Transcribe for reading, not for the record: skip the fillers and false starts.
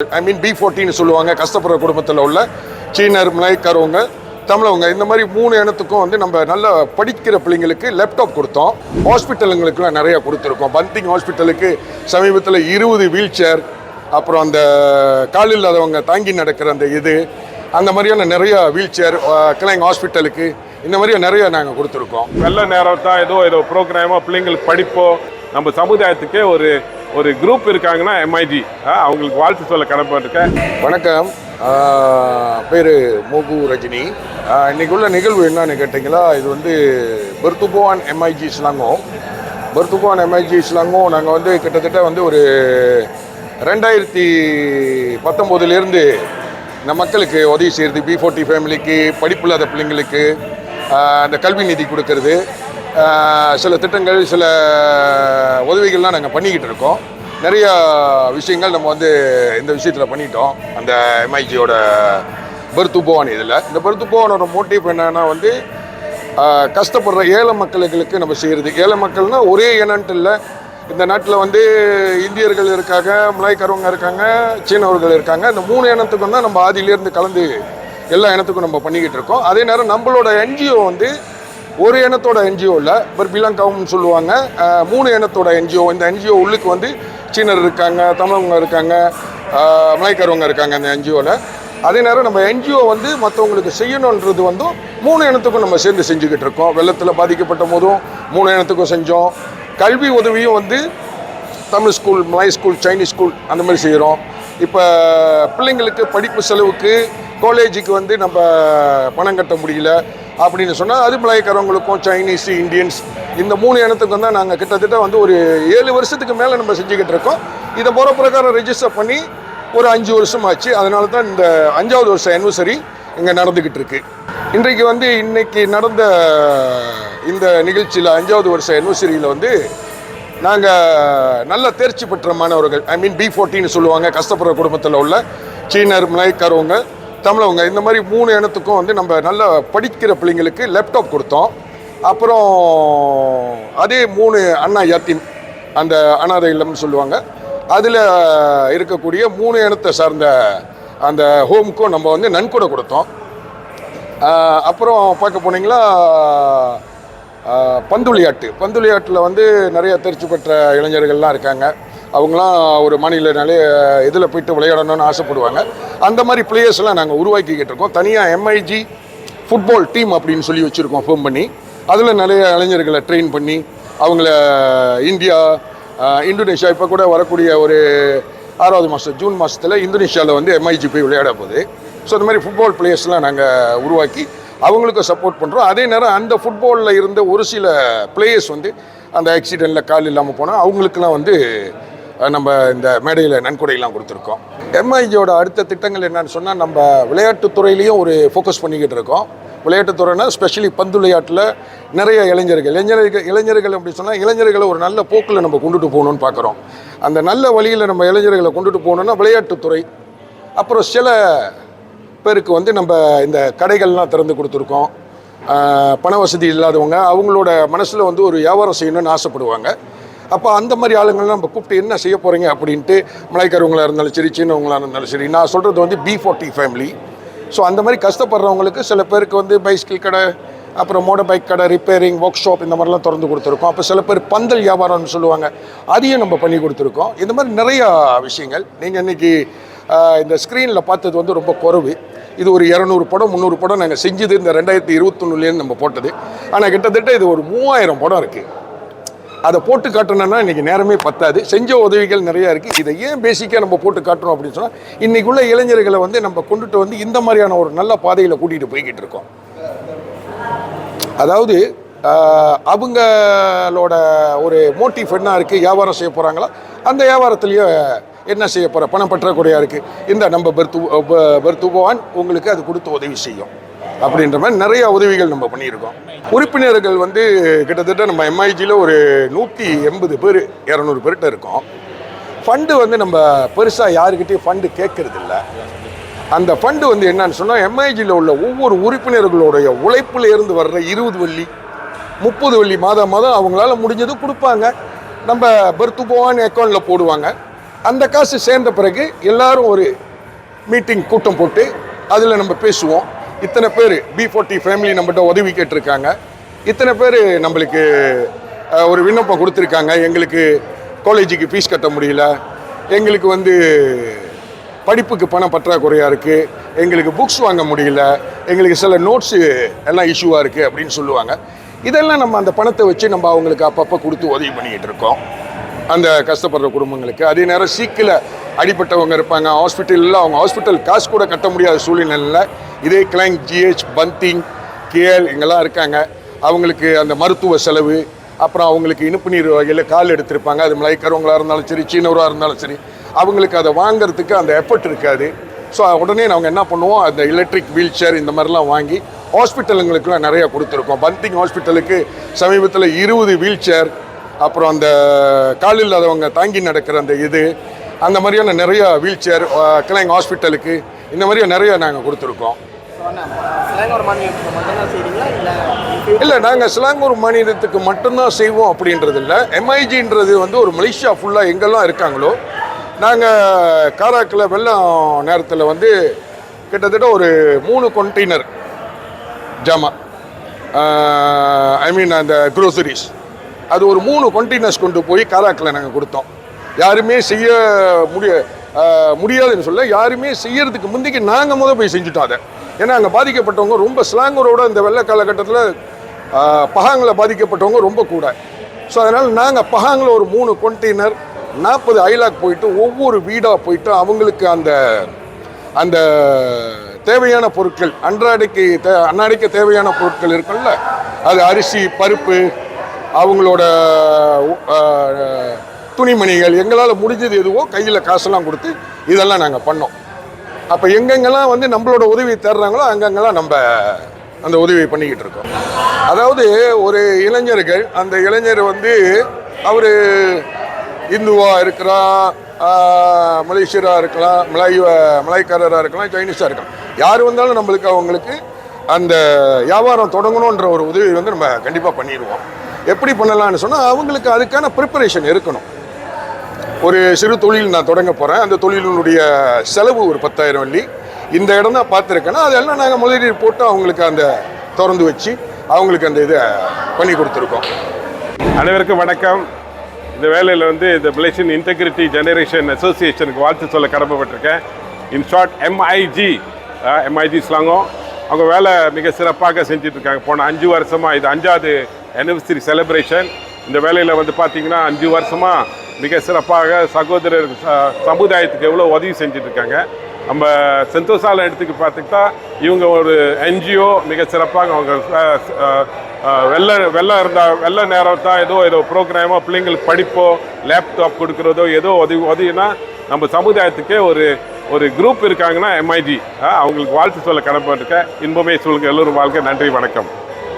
ஐ மீன் B14 சொல்லுவாங்க. கஷ்டப்படுற குடும்பத்தில் உள்ள சீனர், மலாய்க்காரவங்க, தமிழவங்க, இந்த மாதிரி 3 இனத்துக்கும் வந்து நம்ம நல்லா படிக்கிற பிள்ளைங்களுக்கு லேப்டாப் கொடுத்தோம். ஹாஸ்பிட்டலுங்களுக்குலாம் நிறைய கொடுத்துருக்கோம். பந்திங் ஹாஸ்பிட்டலுக்கு சமீபத்தில் 20 வீல் சேர், அப்புறம் அந்த கால் இல்லாதவங்க தாங்கி நடக்கிற அந்த மாதிரியான நிறைய வீல் சேர், கிளைங் ஹாஸ்பிட்டலுக்கு இந்த மாதிரியா நிறைய நாங்கள் கொடுத்துருக்கோம். நல்ல நேரம் தான் ஏதோ ப்ரோக்ராமோ பிள்ளைங்களுக்கு படிப்போ நம்ம சமுதாயத்துக்கே ஒரு குரூப் இருக்காங்கன்னா MIG அவங்களுக்கு வாழ்த்து சொல்ல கடமைப்பட்டிருக்கேன். வணக்கம், பேர் மோகு ரஜினி. இன்னைக்கு உள்ள நிகழ்வு என்னன்னு கேட்டிங்களா, இது வந்து பர்துபோவான் MIG ஸ்லாங்கும். பர்துபோவான் MIG ஸ்லாங்கும் நாங்கள் வந்து கிட்டத்தட்ட வந்து ஒரு 2019 இந்த மக்களுக்கு உதவி செய்கிறது. B40 ஃபேமிலிக்கு, படிப்பில்லாத பிள்ளைங்களுக்கு அந்த கல்வி நிதி கொடுக்கறது, சில திட்டங்கள், சில உதவிகள்லாம் நாங்கள் பண்ணிக்கிட்டு இருக்கோம். நிறையா விஷயங்கள் நம்ம வந்து இந்த விஷயத்தில் பண்ணிட்டோம். அந்த MIGயோட பர்துபோவான் இந்த பர்துபோவானோட மோட்டிவ் என்னன்னா வந்து கஷ்டப்படுற ஏழை மக்களுக்கு நம்ம செய்கிறது. ஏழை மக்கள்னால் ஒரே இனன்ட்டு இல்லை. இந்த நாட்டில் வந்து இந்தியர்கள் இருக்காங்க, மலாய்க்காரவங்க இருக்காங்க, சீனவர்கள் இருக்காங்க. இந்த 3 இனத்துக்கும் தான் நம்ம ஆதியிலேருந்து கலந்து எல்லா இனத்துக்கும் நம்ம பண்ணிக்கிட்டு இருக்கோம். அதே நேரம் நம்மளோட NGO வந்து ஒரு இனத்தோட NGO இல்லை, பிலாங்காவுன்னு சொல்லுவாங்க. 3 இனத்தோட NGO. இந்த NGO உள்ளுக்கு வந்து சீனர் இருக்காங்க, தமிழவங்க இருக்காங்க, மலாய்க்காரவங்க இருக்காங்க அந்த NGOவில். அதே நேரம் நம்ம NGO வந்து மற்றவங்களுக்கு செய்யணுன்றது வந்து 3 இனத்துக்கும் நம்ம சேர்ந்து செஞ்சுக்கிட்டு இருக்கோம். வெள்ளத்தில் பாதிக்கப்பட்ட போதும் 3 இனத்துக்கும் செஞ்சோம். கல்வி உதவியும் வந்து Tamil school, Malay school, Chinese school அந்த மாதிரி செய்கிறோம். இப்போ பிள்ளைங்களுக்கு படிப்பு செலவுக்கு காலேஜுக்கு வந்து நம்ம பணம் கட்ட முடியல அப்படின்னு சொன்னால் அது மலாய்க்காரவங்களுக்கும், சைனீஸ், இந்தியன்ஸ், இந்த 3 இனத்துக்கும் தான் நாங்கள் கிட்டத்தட்ட வந்து ஒரு 7 வருஷத்துக்கு மேலே நம்ம செஞ்சுக்கிட்டு இருக்கோம். இதை போகிற பிரகாரம் ரெஜிஸ்டர் பண்ணி ஒரு 5 வருஷம் ஆச்சு. அதனால தான் இந்த 5வது வருஷம் ஆனிவர்சரி இங்கே நடந்துக்கிட்டு இருக்கு. இன்றைக்கு வந்து இன்னைக்கு நடந்த இந்த நிகழ்ச்சியில் 5வது வருஷம் ஆனிவர்சரியில் வந்து நாங்கள் நல்ல தேர்ச்சி பெற்ற மாணவர்கள், ஐ மீன் B14 சொல்லுவாங்க, கஷ்டப்படுற குடும்பத்தில் உள்ள சீனர், மலாய்க்காரவங்க, தமிழவங்க, இந்த மாதிரி 3 இனத்துக்கும் வந்து நம்ம நல்லா படிக்கிற பிள்ளைங்களுக்கு லேப்டாப் கொடுத்தோம். அப்புறம் அதே 3 அண்ணா யாத்தீம், அந்த அனாதை இல்லம்னு சொல்லுவாங்க, அதில் இருக்கக்கூடிய 3 இனத்தை சார்ந்த அந்த ஹோமுக்கும் நம்ம வந்து நன்கொடை கொடுத்தோம். அப்புறம் பார்க்க போனீங்களா, பந்துளியாட்டில் வந்து நிறைய தேர்ச்சி பெற்ற இளைஞர்கள்லாம் இருக்காங்க. அவங்களாம் ஒரு மாநிலனாலே இதில் போய்ட்டு விளையாடணும்னு ஆசைப்படுவாங்க. அந்த மாதிரி பிளேயர்ஸ்லாம் நாங்கள் உருவாக்கிக்கிட்டு இருக்கோம். தனியாக MIG ஃபுட்பால் டீம் அப்படின்னு சொல்லி வச்சுருக்கோம், ஃபார்ம் பண்ணி. அதில் நிறைய இளைஞர்களை ட்ரெயின் பண்ணி அவங்கள இந்தியா, இந்தோனேஷியா, இப்போ கூட வரக்கூடிய ஒரு 6வது மாதம் ஜூன் மாதத்தில் இந்தோனேஷியாவில் வந்து MIG போய் விளையாட போகுது. ஸோ இந்த மாதிரி ஃபுட்பால் பிளேயர்ஸ்லாம் நாங்கள் உருவாக்கி அவங்களுக்கு சப்போர்ட் பண்ணுறோம். அதே நேரம் அந்த ஃபுட்பாலில் இருந்த ஒரு சில பிளேயர்ஸ் வந்து அந்த ஆக்சிடெண்ட்டில் கால் இல்லாமல் போனால் அவங்களுக்குலாம் வந்து நம்ம இந்த மேடையில் நன்கொடையெல்லாம் கொடுத்துருக்கோம். MIGயோட அடுத்த திட்டங்கள் என்னன்னு சொன்னால், நம்ம விளையாட்டுத்துறையிலையும் ஒரு ஃபோக்கஸ் பண்ணிக்கிட்டு இருக்கோம். விளையாட்டுத்துறைனா ஸ்பெஷலி பந்து விளையாட்டில் நிறைய இளைஞர்கள் அப்படி சொன்னால் இளைஞர்களை ஒரு நல்ல போக்கில் நம்ம கொண்டுட்டு போகணுன்னு பார்க்குறோம். அந்த நல்ல வழியில் நம்ம இளைஞர்களை கொண்டுட்டு போகணுன்னா விளையாட்டுத்துறை. அப்புறம் சில பேருக்கு வந்து நம்ம இந்த கடைகள்லாம் திறந்து கொடுத்துருக்கோம். பண வசதி இல்லாதவங்க அவங்களோட மனசில் வந்து ஒரு வியாபாரம் செய்யணும்னு ஆசைப்படுவாங்க. அப்போ அந்த மாதிரி ஆளுங்கள்லாம் நம்ம கூப்பிட்டு என்ன செய்ய போகிறீங்க அப்படின்ட்டு, மலாய்க்காரவங்களாக இருந்தாலும் சரி, சீனவங்களாக இருந்தாலும் சரி. நான் சொல்கிறது வந்து B40 ஃபேமிலி. ஸோ அந்த மாதிரி கஷ்டப்படுறவங்களுக்கு சில பேருக்கு வந்து பைஸ்கிள் கடை, அப்புறம் மோட்டர் பைக் கடை, ரிப்பேரிங், ஒர்க் ஷாப் இந்த மாதிரிலாம் திறந்து கொடுத்துருக்கோம். அப்போ சில பேர் பந்தல் வியாபாரம்னு சொல்லுவாங்க, அதையும் நம்ம பண்ணி கொடுத்துருக்கோம். இந்த மாதிரி நிறையா விஷயங்கள் நீங்கள் இன்றைக்கி இந்த ஸ்க்ரீனில் பார்த்தது வந்து ரொம்ப குறைவு. இது ஒரு 200 படம் 300 படம் நாங்கள் செஞ்சது இந்த 2021 நம்ம போட்டது. ஆனால் கிட்டத்தட்ட இது ஒரு 3000 படம் இருக்குது. அதை போட்டு காட்டணுன்னா இன்றைக்கி நேரமே பத்தாது. செஞ்ச உதவிகள் நிறையா இருக்குது. இதை ஏன் பேசிக்காக நம்ம போட்டு காட்டணும் அப்படின்னு சொன்னால், இன்றைக்கி உள்ள இளைஞர்களை வந்து நம்ம கொண்டுட்டு வந்து இந்த மாதிரியான ஒரு நல்ல பாதையில் கூட்டிகிட்டு போய்கிட்டு இருக்கோம். அதாவது அவங்களோட ஒரு மோட்டிவ் என்ன இருக்குது, வியாபாரம் செய்ய போகிறாங்களா, அந்த வியாபாரத்துலேயே என்ன செய்ய போகிற பணம் பற்றாக்குறையாக இருக்குது, இந்த நம்ம பர்துபோவான் உங்களுக்கு அது கொடுத்து உதவி செய்யும் அப்படின்ற மாதிரி நிறைய உதவிகள் நம்ம பண்ணியிருக்கோம். உறுப்பினர்கள் வந்து கிட்டத்தட்ட நம்ம MIGயில் ஒரு 180 பேர் 200 பேர்கிட்ட இருக்கோம். ஃபண்டு வந்து நம்ம பெருசாக யாருக்கிட்டையும் ஃபண்டு கேட்கறது இல்லை. அந்த ஃபண்டு வந்து என்னன்னு சொன்னால், MIGயில் உள்ள ஒவ்வொரு உறுப்பினர்களுடைய உழைப்பில் இருந்து வர்ற 20 வெள்ளி 30 வெள்ளி மாதம் அவங்களால முடிஞ்சது கொடுப்பாங்க. நம்ம பர்துபோவான் அக்கௌண்ட்டில் போடுவாங்க. அந்த காசு சேர்ந்த பிறகு எல்லாரும் ஒரு மீட்டிங் கூட்டம் போட்டு அதில் நம்ம பேசுவோம். இத்தனை பேர் B40 ஃபேமிலி நம்மகிட்ட உதவி கேட்டிருக்காங்க, இத்தனை பேர் நம்மளுக்கு ஒரு விண்ணப்பம் கொடுத்துருக்காங்க, எங்களுக்கு காலேஜுக்கு ஃபீஸ் கட்ட முடியல, எங்களுக்கு வந்து படிப்புக்கு பணம் பற்றாக்குறையாக இருக்குது, எங்களுக்கு புக்ஸ் வாங்க முடியல, எங்களுக்கு சில நோட்ஸு எல்லாம் இஷ்யூவாக இருக்குது அப்படின்னு சொல்லுவாங்க. இதெல்லாம் நம்ம அந்த பணத்தை வச்சு நம்ம அவங்களுக்கு அப்பப்போ கொடுத்து உதவி பண்ணிக்கிட்டு இருக்கோம் அந்த கஷ்டப்படுற குடும்பங்களுக்கு. அதே நேரம் சீக்கில் அடிப்பட்டவங்க இருப்பாங்க ஹாஸ்பிட்டலில், அவங்க ஹாஸ்பிட்டல் காசு கூட கட்ட முடியாத சூழ்நிலையில் இதே கிளைங், GH, பந்திங், KL இங்கெல்லாம் இருக்காங்க. அவங்களுக்கு அந்த மருத்துவ செலவு, அப்புறம் அவங்களுக்கு இனிப்பு நீர் வகையில் கால் எடுத்திருப்பாங்க, அது மலைக்கரவங்களாக இருந்தாலும் சரி, சீனவராக இருந்தாலும் சரி, அவங்களுக்கு அதை வாங்கிறதுக்கு அந்த எஃபர்ட் இருக்காது. ஸோ உடனே நாங்கள் என்ன பண்ணுவோம், அந்த எலக்ட்ரிக் வீல் சேர் இந்த மாதிரிலாம் வாங்கி ஹாஸ்பிட்டலுங்களுக்குலாம் நிறையா கொடுத்துருக்கோம். பந்திங் ஹாஸ்பிட்டலுக்கு சமீபத்தில் 20 வீல் சேர், அப்புறம் அந்த கால் இல்லாதவங்க தாங்கி நடக்கிற அந்த அந்த மாதிரியான நிறையா வீல் சேர் கிளைங் ஹாஸ்பிட்டலுக்கு இந்த மாதிரியா நிறையா நாங்கள் கொடுத்துருக்கோம். இல்லை, நாங்கள் சிலாங்கூர் மாநிலத்துக்கு மட்டும்தான் செய்வோம் அப்படின்றது இல்லை. MIGன்றது வந்து ஒரு மலேசியா ஃபுல்லாக எங்கெல்லாம் இருக்காங்களோ, நாங்கள் காராக்கில் வெள்ளம் நேரத்தில் வந்து கிட்டத்தட்ட ஒரு 3 கண்டெய்னர் ஜாமான், ஐ மீன் அந்த க்ரோசரிஸ், அது ஒரு 3 கண்டெய்னர்ஸ் கொண்டு போய் காராக்கில் நாங்கள் கொடுத்தோம். யாருமே செய்ய முடியாதுன்னு சொல்ல, யாருமே செய்யறதுக்கு முந்திக்கு நாங்கள் போய் செஞ்சுட்டோம் அதை. ஏன்னா அங்கே பாதிக்கப்பட்டவங்க ரொம்ப ஸ்லாங்கரோட இந்த வெள்ள காலகட்டத்தில் பஹாங்கில் பாதிக்கப்பட்டவங்க ரொம்ப கூட. ஸோ அதனால் நாங்கள் பஹாங்கில் ஒரு 3 கண்டெய்னர் 40 ஐலாக் போயிட்டு ஒவ்வொரு வீடாக போயிட்டு அவங்களுக்கு அந்த அந்த தேவையான பொருட்கள் அன்னாடைக்கு தேவையான பொருட்கள் இருக்குல்ல, அது அரிசி, பருப்பு, அவங்களோட துணிமணிகள், எங்களால் முடிஞ்சது எதுவோ கையில் காசெல்லாம் கொடுத்து இதெல்லாம் நாங்கள் பண்ணோம். அப்போ எங்கெங்கெல்லாம் வந்து நம்மளோட உதவி தேடுறாங்களோ அங்கங்கெல்லாம் நம்ம அந்த உதவி பண்ணிக்கிட்டு இருக்கோம். அதாவது ஒரு இளைஞர்கள், அந்த இளைஞர் வந்து அவர் இந்துவாக இருக்கலாம், மலேசியராக இருக்கலாம், மலாய்க்காரராக இருக்கலாம், சைனீஸாக இருக்கலாம், யார் வந்தாலும் நம்மளுக்கு அவங்களுக்கு அந்த வியாபாரம் தொடங்கணுன்ற ஒரு உதவி வந்து நம்ம கண்டிப்பாக பண்ணிடுவோம். எப்படி பண்ணலான்னு சொன்னால், அவங்களுக்கு அதுக்கான ப்ரிப்பரேஷன் இருக்கணும். ஒரு சிறு தொழில் நான் தொடங்க போகிறேன், அந்த தொழிலினுடைய செலவு ஒரு 10,000 வெள்ளி, இந்த இடம் தான் பார்த்துருக்கேன்னா அதெல்லாம் நாங்கள் முதலீடு போட்டு அவங்களுக்கு அந்த திறந்து வச்சு அவங்களுக்கு அந்த இதை பண்ணி கொடுத்துருக்கோம். அனைவருக்கும் வணக்கம். இந்த வேலையில் வந்து இந்த மலேசியன் இன்டெகிரிட்டி ஜெனரேஷன் அசோசியேஷனுக்கு வாழ்த்து சொல்ல கடமைப்பட்டிருக்கேன். இன் ஷார்ட் MIG ஸ்லாங்கோ. அவங்க வேலை மிக சிறப்பாக செஞ்சிட்ருக்காங்க. போன 5 வருஷமாக இது 5வது anniversary செலிப்ரேஷன். இந்த வேலையில் வந்து பார்த்திங்கன்னா 5 வருஷமாக மிக சிறப்பாக சகோதரர் சமுதாயத்துக்கு எவ்வளோ உதவி செஞ்சிட்ருக்காங்க. நம்ம செந்தோசால எடுத்துக்கு பார்த்துக்கிட்டா இவங்க ஒரு NGO, மிக சிறப்பாக அவங்க வெள்ள நேரம் தான் ஏதோ ப்ரோக்ராமோ, பிள்ளைங்களுக்கு படிப்போ, லேப்டாப் கொடுக்குறதோ ஏதோ உதவினா நம்ம சமுதாயத்துக்கே ஒரு குரூப் இருக்காங்கன்னா MIG, அவங்களுக்கு வாழ்த்து சொல்ல கடமைப்பட்டிருக்கேன். இன்பமே சொல்லுங்கள், எல்லோரும் வாழ்க. நன்றி, வணக்கம்.